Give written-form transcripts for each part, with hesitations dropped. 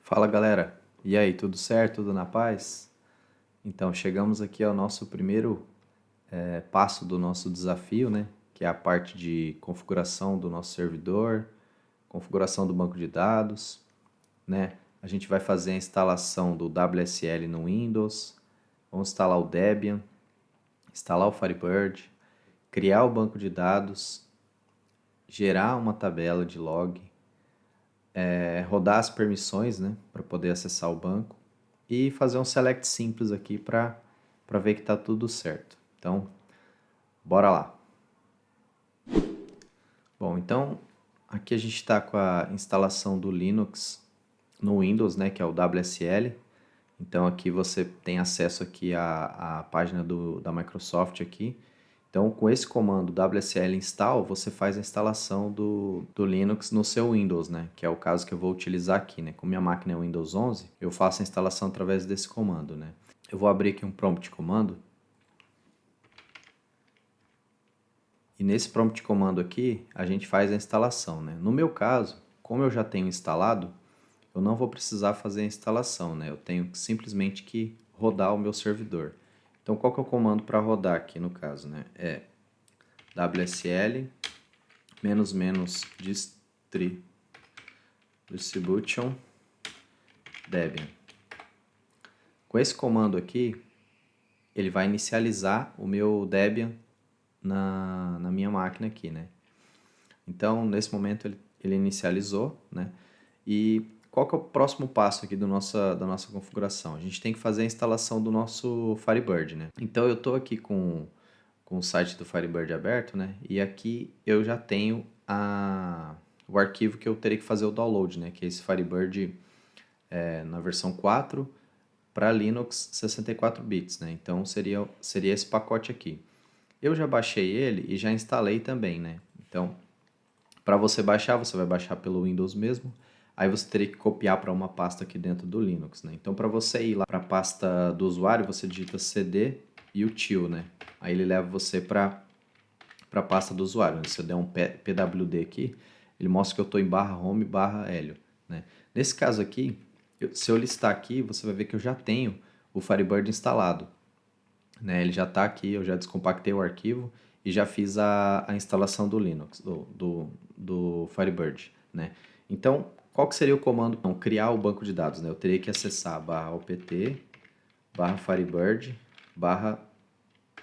Fala galera, e aí, tudo certo? Tudo na paz? Então, chegamos aqui ao nosso primeiro passo do nosso desafio, né? Que é a parte de configuração do nosso servidor, configuração do banco de dados, né? A gente vai fazer a instalação do WSL no Windows, vamos instalar o Debian, instalar o Firebird, criar o banco de dados, gerar uma tabela de log, rodar as permissões, né, para poder acessar o banco e fazer um select simples aqui para ver que está tudo certo. Então, bora lá. Bom, então aqui a gente está com a instalação do Linux no Windows, né, que é o WSL. Então aqui você tem acesso aqui à página da Microsoft aqui. Então com esse comando WSL install, você faz a instalação do Linux no seu Windows, né, que é o caso que eu vou utilizar aqui, né. Como minha máquina é Windows 11, eu faço a instalação através desse comando, né. Eu vou abrir aqui um prompt comando. E nesse prompt comando aqui, a gente faz a instalação, né? No meu caso, como eu já tenho instalado, eu não vou precisar fazer a instalação, né? Eu tenho simplesmente que rodar o meu servidor. Então, qual que é o comando para rodar aqui no caso, né? É wsl distribution debian. Com esse comando aqui, ele vai inicializar o meu Debian na minha máquina aqui, né? Então, nesse momento, ele inicializou, né? E qual que é o próximo passo aqui da nossa configuração? A gente tem que fazer a instalação do nosso Firebird, né? Então, eu estou aqui com o site do Firebird aberto, né? E aqui eu já tenho o arquivo que eu terei que fazer o download, né? Que é esse Firebird na versão 4 para Linux 64 bits, né? Então, seria esse pacote aqui. Eu já baixei ele e já instalei também, né? Então, para você baixar, você vai baixar pelo Windows mesmo. Aí você teria que copiar para uma pasta aqui dentro do Linux, né? Então, para você ir lá para a pasta do usuário, você digita cd e o tio, né? Aí ele leva você para a pasta do usuário. Se eu der um pwd aqui, ele mostra que eu estou em /home /helio, né? Nesse caso aqui, se eu listar aqui, você vai ver que eu já tenho o Firebird instalado, né? Ele já está aqui, eu já descompactei o arquivo e já fiz a instalação do Linux, do Firebird, né? Então, qual que seria o comando? Então, criar o banco de dados, né? Eu teria que acessar /opt /firebird barra...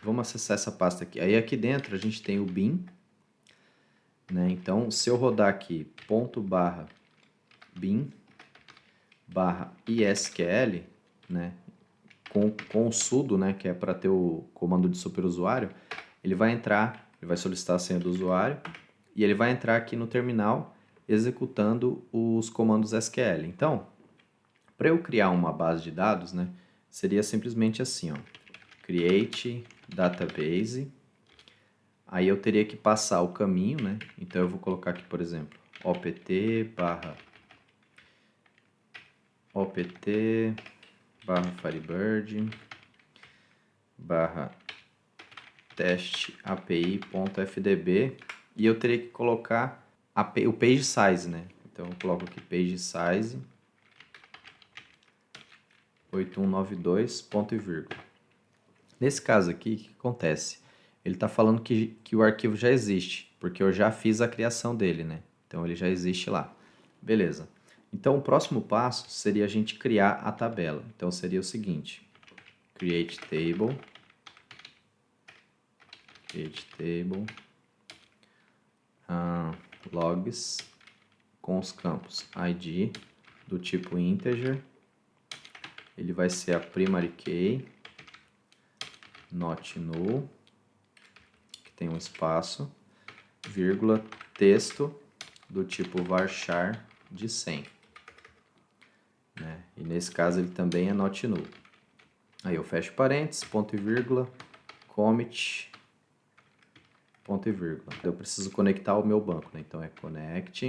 Vamos acessar essa pasta aqui. Aí aqui dentro a gente tem o bin, né? Então, se eu rodar aqui .bin /isql, né? Com o sudo, né, que é para ter o comando de superusuário, ele vai entrar, ele vai solicitar a senha do usuário e ele vai entrar aqui no terminal executando os comandos SQL. Então, para eu criar uma base de dados, né, seria simplesmente assim, ó, create database. Aí eu teria que passar o caminho, né? Então eu vou colocar aqui, por exemplo, opt /firebird teste api.fdb e eu teria que colocar o page size, né? Então eu coloco aqui page size 8192 ponto e vírgula. Nesse caso aqui, o que acontece? Ele está falando que o arquivo já existe, porque eu já fiz a criação dele, né? Então ele já existe lá. Beleza. Então o próximo passo seria a gente criar a tabela. Então seria o seguinte: create table logs com os campos id do tipo integer, ele vai ser a primary key, not null, que tem um espaço, vírgula, texto do tipo varchar de 100, né? E nesse caso ele também é not null. Aí eu fecho parênteses, ponto e vírgula, commit, ponto e vírgula. Eu preciso conectar o meu banco, né? Então é connect.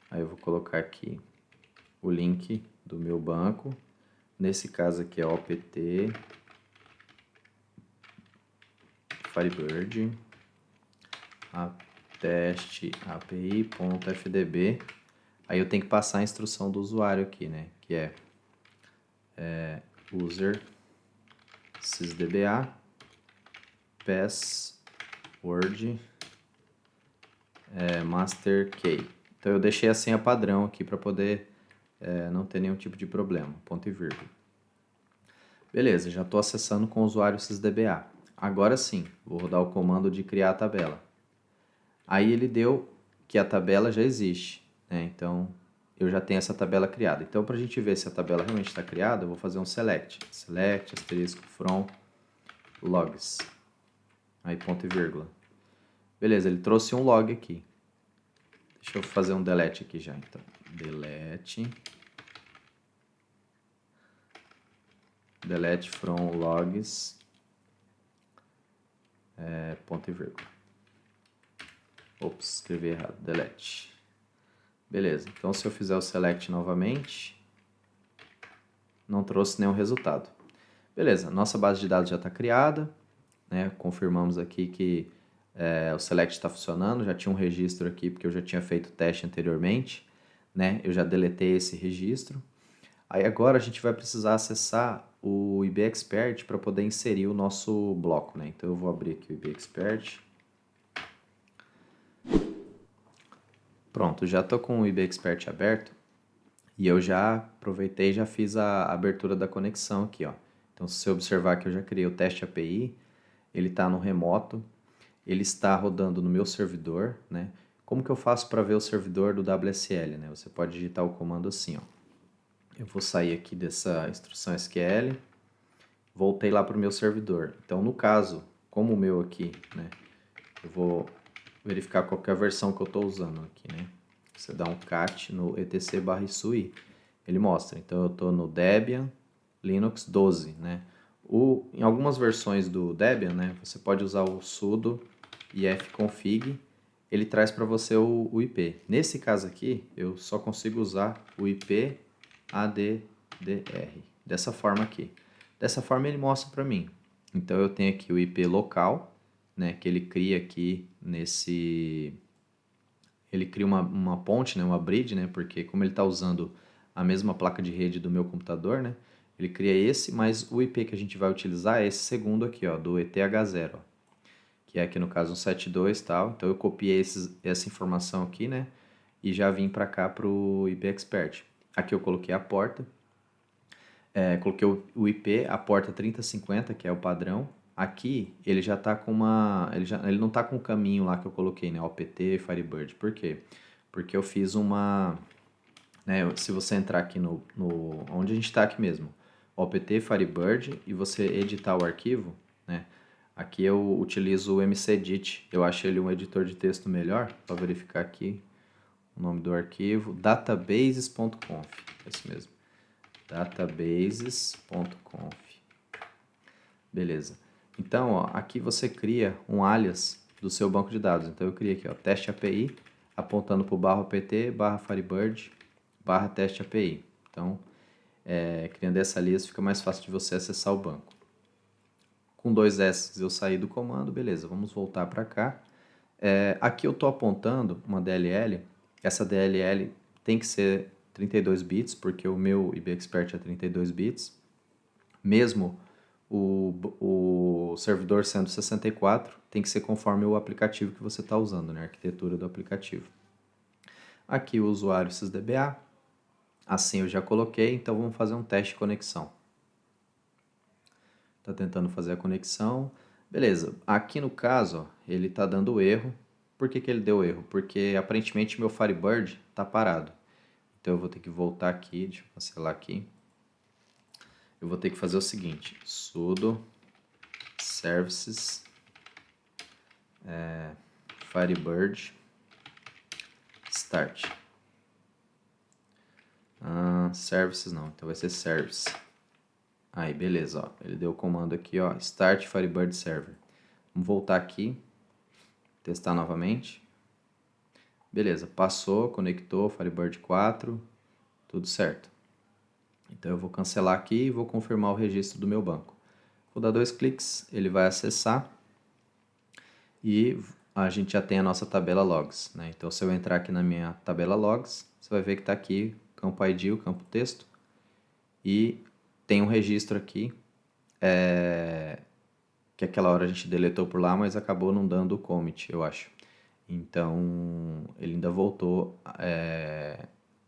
Aí eu vou colocar aqui o link do meu banco. Nesse caso aqui é opt Firebird teste API.fdb. Aí eu tenho que passar a instrução do usuário aqui, né? Que é user sysdba password master key. Então eu deixei a senha padrão aqui para poder não ter nenhum tipo de problema, ponto e vírgula. Beleza, já estou acessando com o usuário sysdba. Agora sim, vou rodar o comando de criar a tabela. Aí ele deu que a tabela já existe, né? Então eu já tenho essa tabela criada. Então para a gente ver se a tabela realmente está criada, eu vou fazer um select. Select, asterisco, from, logs. Aí ponto e vírgula. Beleza, ele trouxe um log aqui. Deixa eu fazer um delete aqui já, então. Delete from logs, ponto e vírgula. Ops, escrevi errado, delete. Beleza, então se eu fizer o select novamente, não trouxe nenhum resultado. Beleza, nossa base de dados já está criada, né? Confirmamos aqui que o select está funcionando, já tinha um registro aqui porque eu já tinha feito o teste anteriormente, né? Eu já deletei esse registro. Aí agora a gente vai precisar acessar o IB Expert para poder inserir o nosso bloco, né? Então eu vou abrir aqui o IB Expert. Pronto, já estou com o IB Expert aberto e eu já aproveitei e já fiz a abertura da conexão aqui, ó. Então se você observar que eu já criei o teste API, ele está no remoto, ele está rodando no meu servidor, né? Como que eu faço para ver o servidor do WSL, né? Você pode digitar o comando assim, ó. Eu vou sair aqui dessa instrução SQL, voltei lá para o meu servidor. Então, no caso, como o meu aqui, né? Eu vou verificar qual que é a versão que eu estou usando aqui, né? Você dá um cat no etc/sui, ele mostra. Então, eu estou no Debian Linux 12, né? Em algumas versões do Debian, né? Você pode usar o sudo ifconfig, ele traz para você o IP. Nesse caso aqui, eu só consigo usar o IP ADDR, dessa forma aqui. Dessa forma ele mostra para mim. Então eu tenho aqui o IP local, né, que ele cria aqui ele cria uma ponte, né, uma bridge, né, porque como ele está usando a mesma placa de rede do meu computador, né, ele cria esse, mas o IP que a gente vai utilizar é esse segundo aqui, ó, do ETH0, ó, que é aqui no caso 172 e tal. Então eu copiei essa informação aqui, né, e já vim para cá para o IP Expert. Aqui eu coloquei a porta, coloquei o IP, a porta 3050, que é o padrão. Aqui ele já está com ele não está com o caminho lá que eu coloquei, né, OPT, Firebird. Por quê? Porque eu fiz né, se você entrar aqui onde a gente está aqui mesmo, OPT, Firebird, e você editar o arquivo, né, aqui eu utilizo o MCEdit. Eu acho ele um editor de texto melhor, para verificar aqui o nome do arquivo, databases.conf, é isso mesmo, databases.conf. Beleza. Então, ó, aqui você cria um alias do seu banco de dados. Então eu criei aqui, ó, teste API, apontando para o /pt, /firebird, /teste API. Então, criando essa alias fica mais fácil de você acessar o banco. Com 2 S eu saí do comando, beleza, vamos voltar para cá. Aqui eu estou apontando uma DLL, essa DLL tem que ser 32 bits, porque o meu IB Expert é 32 bits, mesmo o servidor sendo 64, tem que ser conforme o aplicativo que você está usando, né? A arquitetura do aplicativo. Aqui o usuário sysdba, assim eu já coloquei, então vamos fazer um teste de conexão. Está tentando fazer a conexão. Beleza, aqui no caso, ó, ele está dando erro. Por que ele deu erro? Porque aparentemente meu Firebird está parado. Então eu vou ter que voltar aqui, deixa eu cancelar aqui. Eu vou ter que fazer o seguinte, sudo services Firebird start. Services não, então vai ser service. Aí, beleza, ó, ele deu o comando aqui, ó, start Firebird server. Vamos voltar aqui, testar novamente. Beleza, passou, conectou, Firebird 4, tudo certo. Então eu vou cancelar aqui e vou confirmar o registro do meu banco. Vou dar 2 cliques, ele vai acessar e a gente já tem a nossa tabela logs, né? Então, se eu entrar aqui na minha tabela logs, você vai ver que está aqui o campo ID, o campo texto, e tem um registro aqui, que aquela hora a gente deletou por lá, mas acabou não dando o commit, eu acho. Então, ele ainda voltou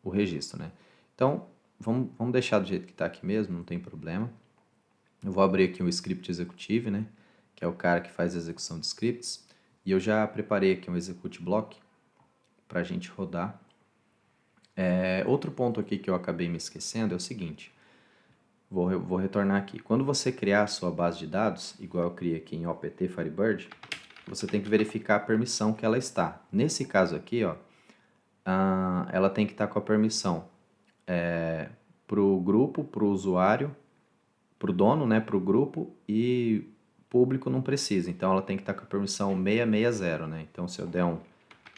o registro, né? Então, vamos deixar do jeito que está aqui mesmo, não tem problema. Eu vou abrir aqui o script executive, né? Que é o cara que faz a execução de scripts. E eu já preparei aqui um execute block para a gente rodar. Outro ponto aqui que eu acabei me esquecendo é o seguinte. Vou retornar aqui. Quando você criar a sua base de dados, igual eu criei aqui em OPT Firebird, você tem que verificar a permissão que ela está. Nesse caso aqui, ó, ela tem que estar com a permissão para o grupo, para o usuário, para o dono, né, para o grupo, e público não precisa. Então ela tem que estar com a permissão 660, né? Então se eu der um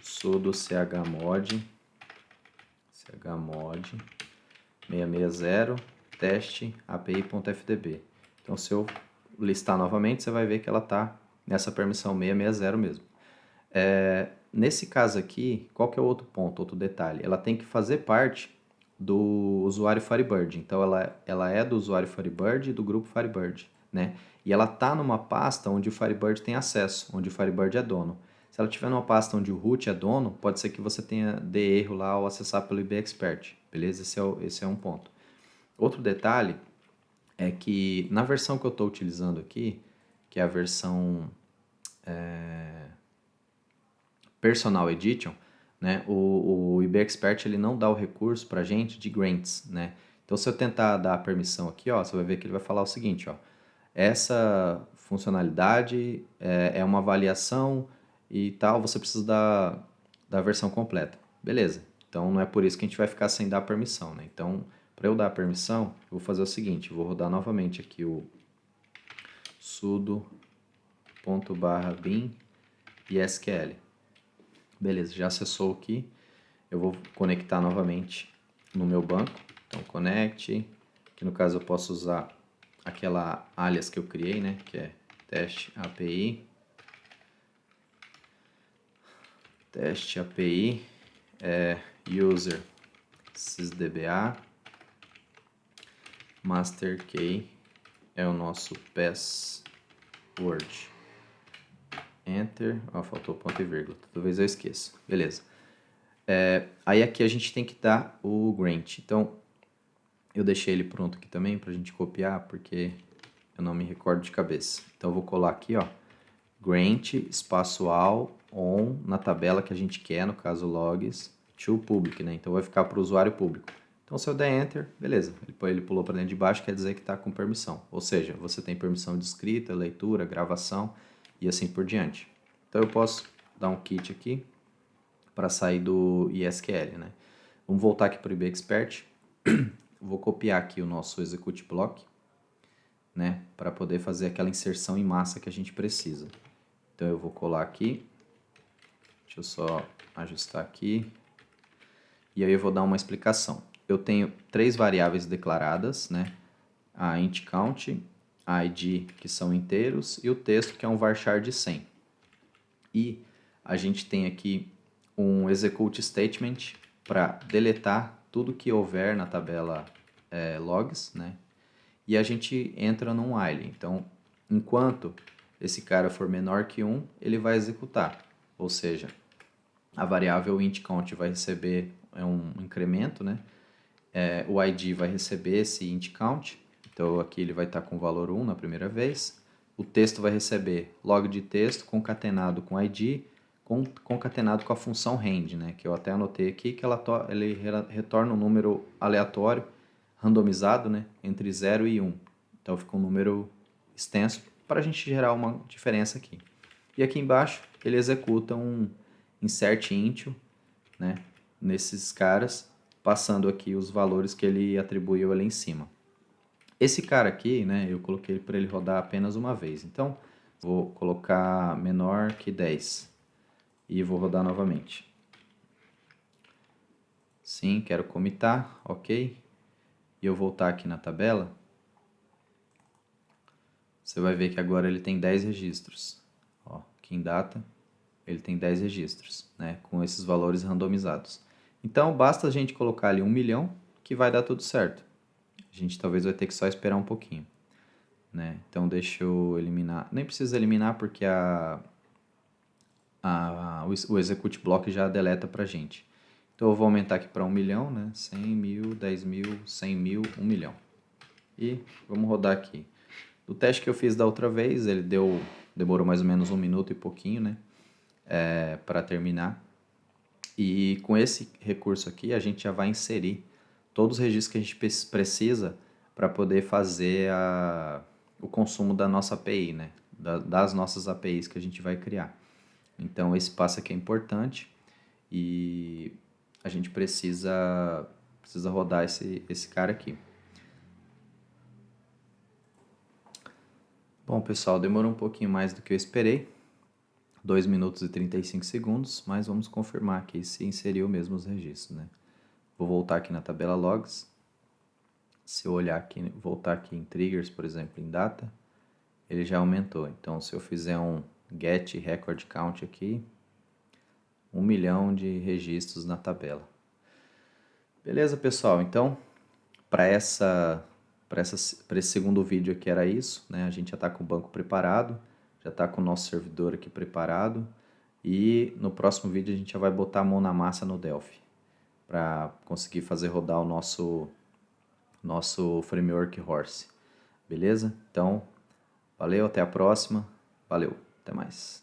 sudo chmod 660 teste api.fdb. Então se eu listar novamente, você vai ver que ela está nessa permissão 660 mesmo. Nesse caso aqui, qual que é o outro ponto, outro detalhe? Ela tem que fazer parte do usuário Firebird. Então ela é do usuário Firebird e do grupo Firebird, né? E ela está numa pasta onde o Firebird tem acesso, onde o Firebird é dono. Se ela estiver numa pasta onde o root é dono, pode ser que você dê erro lá ao acessar pelo IBExpert, beleza? Esse é um ponto. Outro detalhe é que na versão que eu estou utilizando aqui, que é a versão Personal Edition, né, o IBExpert ele não dá o recurso para a gente de grants, né? Então, se eu tentar dar a permissão aqui, ó, você vai ver que ele vai falar o seguinte, ó, essa funcionalidade é uma avaliação e tal, você precisa da versão completa. Beleza, então não é por isso que a gente vai ficar sem dar permissão, né? Então, para eu dar a permissão, eu vou fazer o seguinte, vou rodar novamente aqui o sudo.bin isql. Beleza, já acessou aqui. Eu vou conectar novamente no meu banco. Então, connect. Que no caso eu posso usar aquela alias que eu criei, né? Que é teste API. Teste API. User sysdba. Master key é o nosso password. Enter. Faltou ponto e vírgula. Toda vez eu esqueço. Beleza. Aí aqui a gente tem que dar o grant. Então, eu deixei ele pronto aqui também para a gente copiar, porque eu não me recordo de cabeça. Então, eu vou colar aqui, ó, grant, espaço all, on, na tabela que a gente quer, no caso logs, to public, né? Então, vai ficar para o usuário público. Então, se eu der enter, beleza. Ele pulou para dentro de baixo, quer dizer que está com permissão. Ou seja, você tem permissão de escrita, leitura, gravação e assim por diante. Então, eu posso dar um kit aqui para sair do ISQL, né? Vamos voltar aqui para o IBExpert. Vou copiar aqui o nosso execute block, né? Para poder fazer aquela inserção em massa que a gente precisa. Então eu vou colar aqui. Deixa eu só ajustar aqui. E aí eu vou dar uma explicação. Eu tenho 3 variáveis declaradas, né? A int count, a id, que são inteiros, e o texto, que é um varchar de 100. E a gente tem aqui um execute statement para deletar tudo que houver na tabela logs, né? E a gente entra num while. Então, enquanto esse cara for menor que 1, ele vai executar. Ou seja, a variável int count vai receber um incremento, né? O id vai receber esse int count. Então, aqui ele vai estar com o valor 1 na primeira vez. O texto vai receber log de texto concatenado com id, concatenado com a função rand, né? Que eu até anotei aqui, que ele retorna um número aleatório, randomizado, né? Entre 0 e 1. Então fica um número extenso para a gente gerar uma diferença aqui. E aqui embaixo ele executa um insert into, né? Nesses caras, passando aqui os valores que ele atribuiu ali em cima. Esse cara aqui, né, eu coloquei para ele rodar apenas uma vez. Então, vou colocar menor que 10 e vou rodar novamente. Sim, quero comitar, ok. E eu voltar aqui na tabela, você vai ver que agora ele tem 10 registros. Ó, aqui em data, ele tem 10 registros, né, com esses valores randomizados. Então, basta a gente colocar ali 1 milhão que vai dar tudo certo. A gente talvez vai ter que só esperar um pouquinho, né? Então, deixa eu eliminar. Nem precisa eliminar porque o execute block já deleta pra gente. Então, eu vou aumentar aqui para 1 milhão, né? 100 mil, 10 mil, 100 mil, 1 milhão. E vamos rodar aqui. O teste que eu fiz da outra vez, ele demorou mais ou menos 1 minuto e pouquinho, né? Para terminar. E com esse recurso aqui, a gente já vai inserir todos os registros que a gente precisa para poder fazer o consumo da nossa API, né? Das nossas APIs que a gente vai criar. Então, esse passo aqui é importante e a gente precisa rodar esse cara aqui. Bom, pessoal, demorou um pouquinho mais do que eu esperei. 2 minutos e 35 segundos, mas vamos confirmar aqui se inseriu mesmo os registros, né? Vou voltar aqui na tabela logs. Se eu olhar aqui, voltar aqui em triggers, por exemplo, em data, ele já aumentou. Então, se eu fizer um get record count aqui, 1 milhão de registros na tabela. Beleza, pessoal? Então, para esse segundo vídeo aqui era isso, né? A gente já está com o banco preparado, já está com o nosso servidor aqui preparado e no próximo vídeo a gente já vai botar a mão na massa no Delphi para conseguir fazer rodar o nosso framework Horse. Beleza? Então, valeu, até a próxima. Valeu, até mais.